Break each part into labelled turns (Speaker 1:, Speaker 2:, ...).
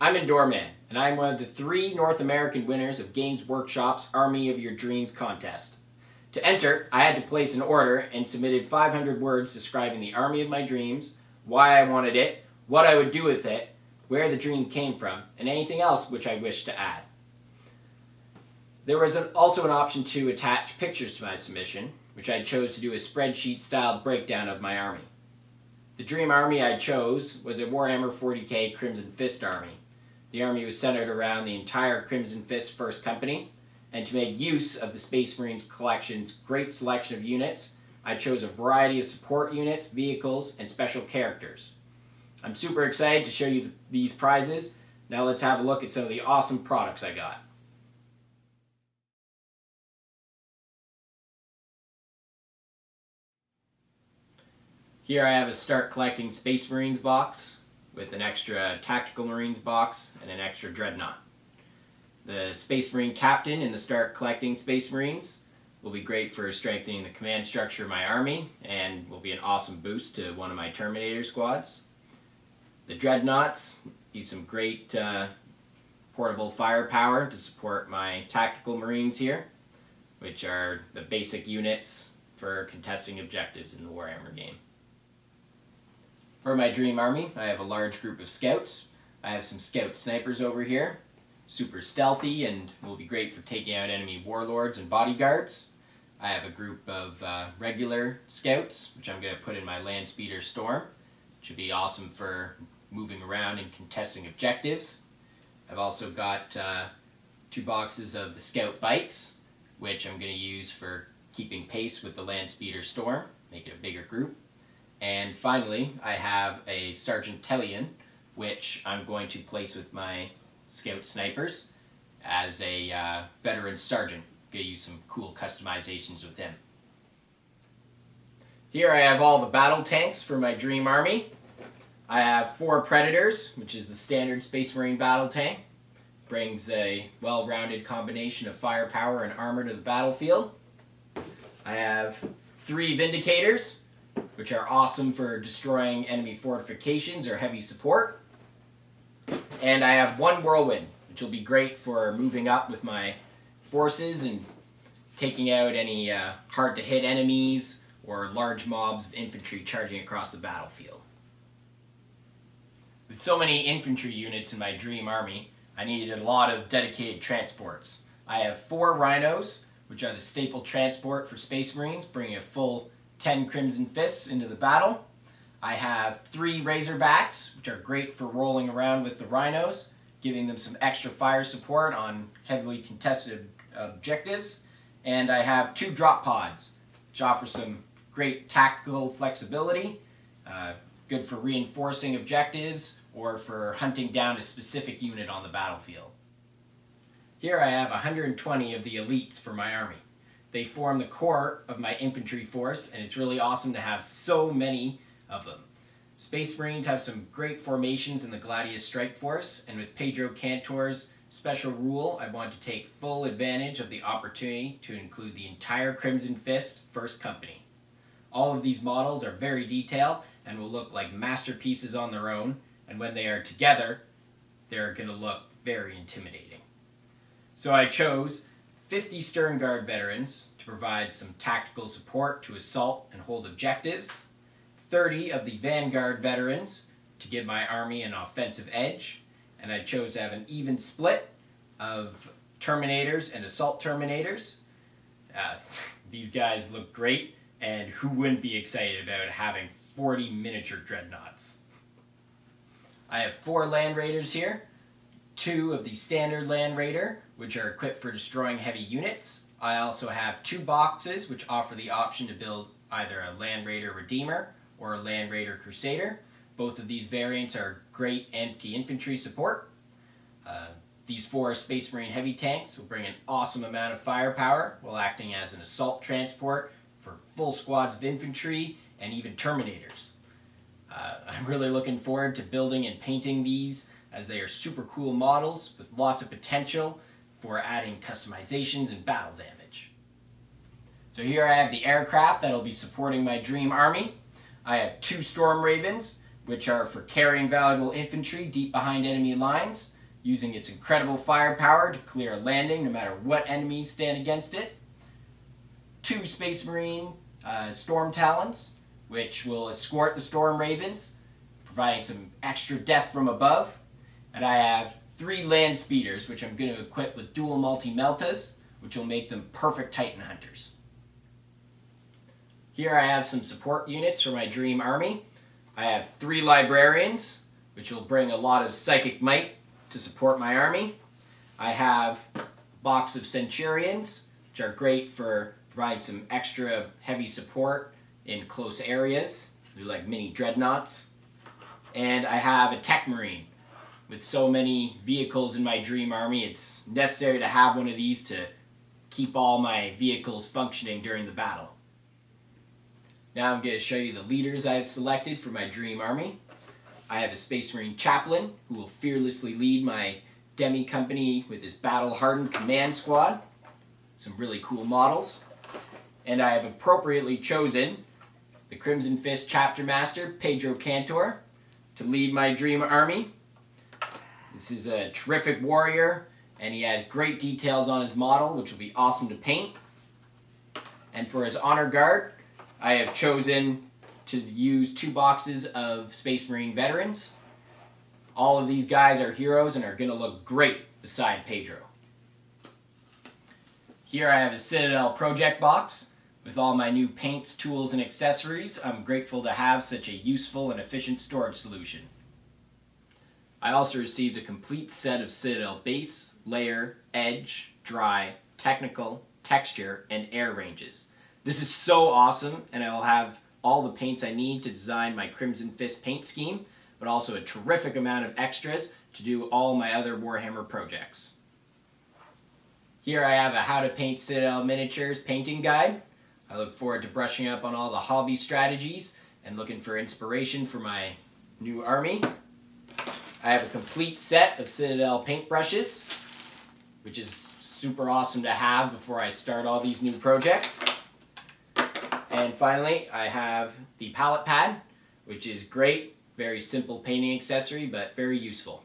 Speaker 1: I'm Endorman, and I'm one of the 3 North American winners of Games Workshop's Army of Your Dreams contest. To enter, I had to place an order and submitted 500 words describing the army of my dreams, why I wanted it, what I would do with it, where the dream came from, and anything else which I wished to add. There was also an option to attach pictures to my submission, which I chose to do a spreadsheet-styled breakdown of my army. The dream army I chose was a Warhammer 40k Crimson Fist army. The army was centered around the entire Crimson Fist First Company, and to make use of the Space Marines collection's great selection of units, I chose a variety of support units, vehicles, and special characters. I'm super excited to show you these prizes. Now let's have a look at some of the awesome products I got. Here I have a Start Collecting Space Marines box with an extra Tactical Marines box and an extra Dreadnought. The Space Marine Captain in the Start Collecting Space Marines will be great for strengthening the command structure of my army and will be an awesome boost to one of my Terminator squads. The Dreadnoughts use some great portable firepower to support my Tactical Marines here, which are the basic units for contesting objectives in the Warhammer game. For my dream army, I have a large group of scouts. I have some scout snipers over here, super stealthy and will be great for taking out enemy warlords and bodyguards. I have a group of regular scouts, which I'm going to put in my Landspeeder Storm, which would be awesome for moving around and contesting objectives. I've also got 2 boxes of the scout bikes, which I'm going to use for keeping pace with the Landspeeder Storm, make it a bigger group. And finally, I have a Sergeant Tellian, which I'm going to place with my Scout Snipers as a veteran sergeant. Going to use some cool customizations with him. Here I have all the battle tanks for my dream army. I have 4 Predators, which is the standard Space Marine battle tank. Brings a well-rounded combination of firepower and armor to the battlefield. I have 3 Vindicators, which are awesome for destroying enemy fortifications or heavy support. And I have 1 Whirlwind, which will be great for moving up with my forces and taking out any hard-to-hit enemies or large mobs of infantry charging across the battlefield. With so many infantry units in my dream army, I needed a lot of dedicated transports. I have 4 Rhinos, which are the staple transport for Space Marines, bringing a full 10 Crimson Fists into the battle. I have 3 Razorbacks, which are great for rolling around with the Rhinos, giving them some extra fire support on heavily contested objectives. And I have 2 Drop Pods, which offer some great tactical flexibility, good for reinforcing objectives or for hunting down a specific unit on the battlefield. Here I have 120 of the elites for my army. They form the core of my infantry force, and it's really awesome to have so many of them. Space Marines have some great formations in the Gladius Strike Force, and with Pedro Cantor's special rule, I want to take full advantage of the opportunity to include the entire Crimson Fist First Company. All of these models are very detailed and will look like masterpieces on their own, and when they are together, they're going to look very intimidating. So I chose 50 Stern Guard veterans to provide some tactical support to assault and hold objectives, 30 of the Vanguard veterans to give my army an offensive edge, and I chose to have an even split of Terminators and Assault Terminators. These guys look great, and who wouldn't be excited about having 40 miniature Dreadnoughts? I have 4 Land Raiders here, 2 of the Standard Land Raider, which are equipped for destroying heavy units. I also have 2 boxes which offer the option to build either a Land Raider Redeemer or a Land Raider Crusader. Both of these variants are great anti-infantry support. These 4 Space Marine heavy tanks will bring an awesome amount of firepower while acting as an assault transport for full squads of infantry and even Terminators. I'm really looking forward to building and painting these, as they are super cool models with lots of potential for adding customizations and battle damage. So here I have the aircraft that will be supporting my dream army. I have 2 Storm Ravens, which are for carrying valuable infantry deep behind enemy lines. using its incredible firepower to clear a landing no matter what enemies stand against it. 2 Space Marine Storm Talons, which will escort the Storm Ravens, providing some extra death from above. And I have 3 Land Speeders, which I'm going to equip with dual multi-meltas, which will make them perfect Titan Hunters. Here I have some support units for my Dream Army. I have 3 Librarians, which will bring a lot of psychic might to support my army. I have a box of Centurions, which are great for providing some extra heavy support in close areas. They're like mini dreadnoughts. And I have a Tech Marine. With so many vehicles in my Dream Army, it's necessary to have one of these to keep all my vehicles functioning during the battle. Now I'm going to show you the leaders I've selected for my Dream Army. I have a Space Marine Chaplain who will fearlessly lead my Demi Company with his battle-hardened command squad. Some really cool models. And I have appropriately chosen the Crimson Fist Chapter Master, Pedro Cantor, to lead my Dream Army. This is a terrific warrior, and he has great details on his model, which will be awesome to paint. And for his Honor Guard, I have chosen to use 2 boxes of Space Marine Veterans. All of these guys are heroes and are going to look great beside Pedro. Here I have a Citadel project box with all my new paints, tools, and accessories. I'm grateful to have such a useful and efficient storage solution. I also received a complete set of Citadel base, layer, edge, dry, technical, texture, and air ranges. This is so awesome, and I will have all the paints I need to design my Crimson Fist paint scheme, but also a terrific amount of extras to do all my other Warhammer projects. Here I have a How to Paint Citadel Miniatures painting guide. I look forward to brushing up on all the hobby strategies and looking for inspiration for my new army. I have a complete set of Citadel paintbrushes, which is super awesome to have before I start all these new projects. And finally, I have the palette pad, which is great, very simple painting accessory, but very useful.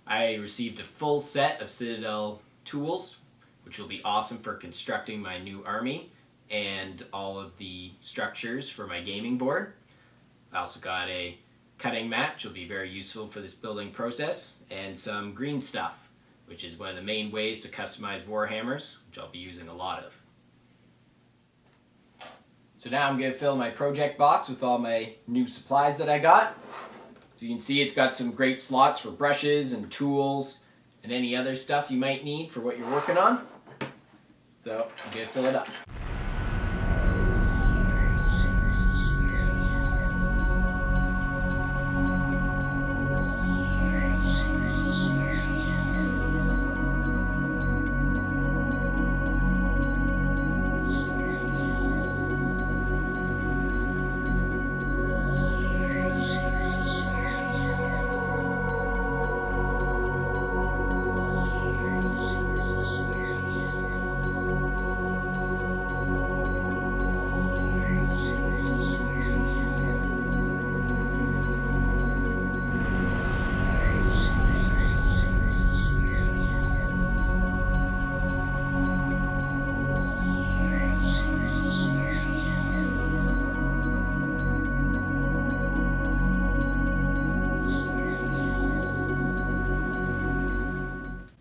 Speaker 1: I received a full set of Citadel tools, which will be awesome for constructing my new army and all of the structures for my gaming board. I also got a cutting mat, which will be very useful for this building process, and some green stuff, which is one of the main ways to customize Warhammers, which I'll be using a lot of. So now I'm going to fill my project box with all my new supplies that I got. As you can see, it's got some great slots for brushes and tools and any other stuff you might need for what you're working on. So I'm going to fill it up.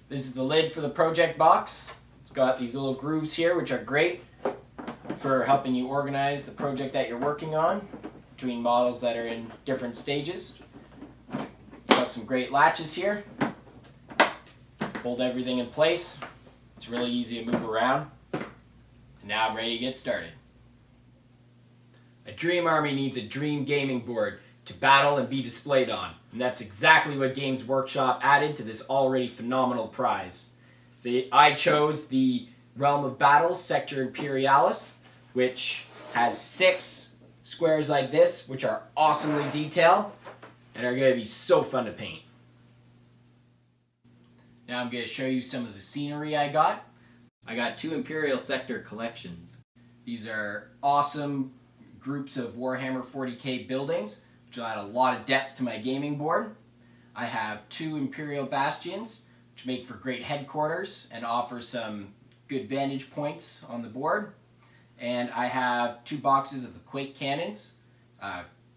Speaker 1: This is the lid for the project box. It's got these little grooves here, which are great for helping you organize the project that you're working on between models that are in different stages. It's got some great latches here. Hold everything in place. It's really easy to move around. And now I'm ready to get started. A Dream Army needs a dream gaming board to battle and be displayed on. And that's exactly what Games Workshop added to this already phenomenal prize. I chose the Realm of Battle Sector Imperialis, which has 6 squares like this, which are awesomely detailed and are going to be so fun to paint. Now I'm going to show you some of the scenery I got. I got 2 Imperial Sector collections. These are awesome groups of Warhammer 40k buildings, which will add a lot of depth to my gaming board. I have 2 Imperial Bastions, which make for great headquarters and offer some good vantage points on the board. And I have 2 boxes of the Quake Cannons,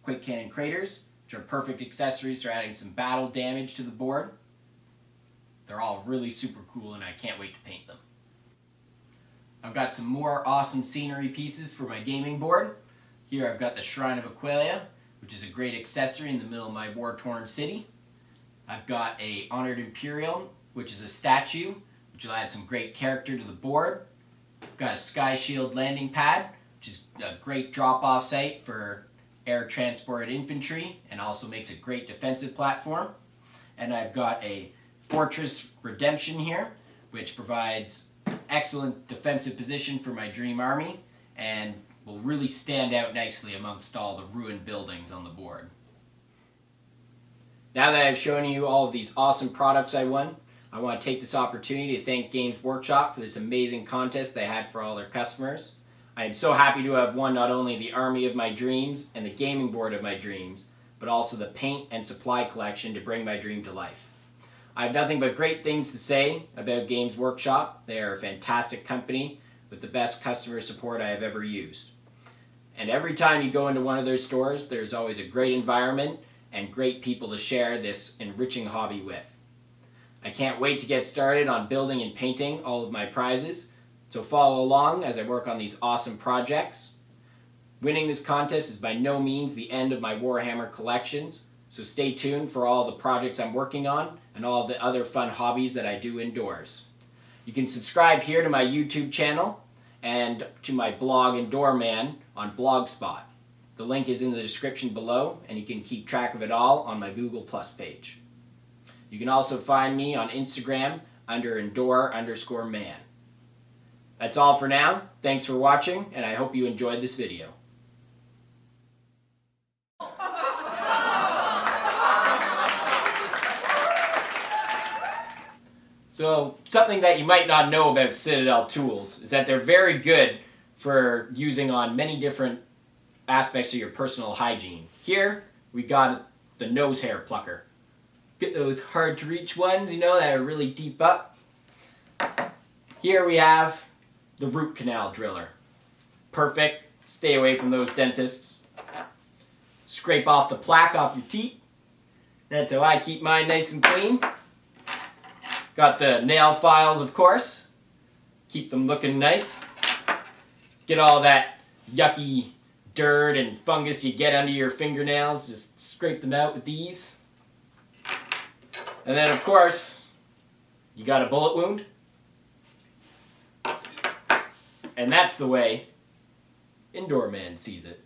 Speaker 1: Quake Cannon Craters, which are perfect accessories for adding some battle damage to the board. They're all really super cool and I can't wait to paint them. I've got some more awesome scenery pieces for my gaming board. Here I've got the Shrine of Aquila, which is a great accessory in the middle of my war-torn city. I've got a Honored Imperial, which is a statue, which will add some great character to the board. I've got a Sky Shield landing pad, which is a great drop-off site for air transported infantry and also makes a great defensive platform. And I've got a Fortress Redemption here, which provides excellent defensive position for my dream army and will really stand out nicely amongst all the ruined buildings on the board. Now that I've shown you all of these awesome products I won, I want to take this opportunity to thank Games Workshop for this amazing contest they had for all their customers. I am so happy to have won not only the army of my dreams and the gaming board of my dreams, but also the paint and supply collection to bring my dream to life. I have nothing but great things to say about Games Workshop. They are a fantastic company with the best customer support I have ever used. And every time you go into one of their stores, there's always a great environment and great people to share this enriching hobby with. I can't wait to get started on building and painting all of my prizes, so follow along as I work on these awesome projects. Winning this contest is by no means the end of my Warhammer collections, so stay tuned for all the projects I'm working on and all the other fun hobbies that I do indoors. You can subscribe here to my YouTube channel and to my blog Endorman on Blogspot. The link is in the description below, and you can keep track of it all on my Google Plus page. You can also find me on Instagram under Endor_man. That's all for now. Thanks for watching, and I hope you enjoyed this video. So, something that you might not know about Citadel tools is that they're very good for using on many different aspects of your personal hygiene. Here, we got the nose hair plucker. Get those hard to reach ones, you know, that are really deep up. Here we have the root canal driller. Perfect. Stay away from those dentists. Scrape off the plaque off your teeth. That's how I keep mine nice and clean. Got the nail files, of course. Keep them looking nice. Get all that yucky dirt and fungus you get under your fingernails. Just scrape them out with these. And then, of course, you got a bullet wound. And that's the way Endorman sees it.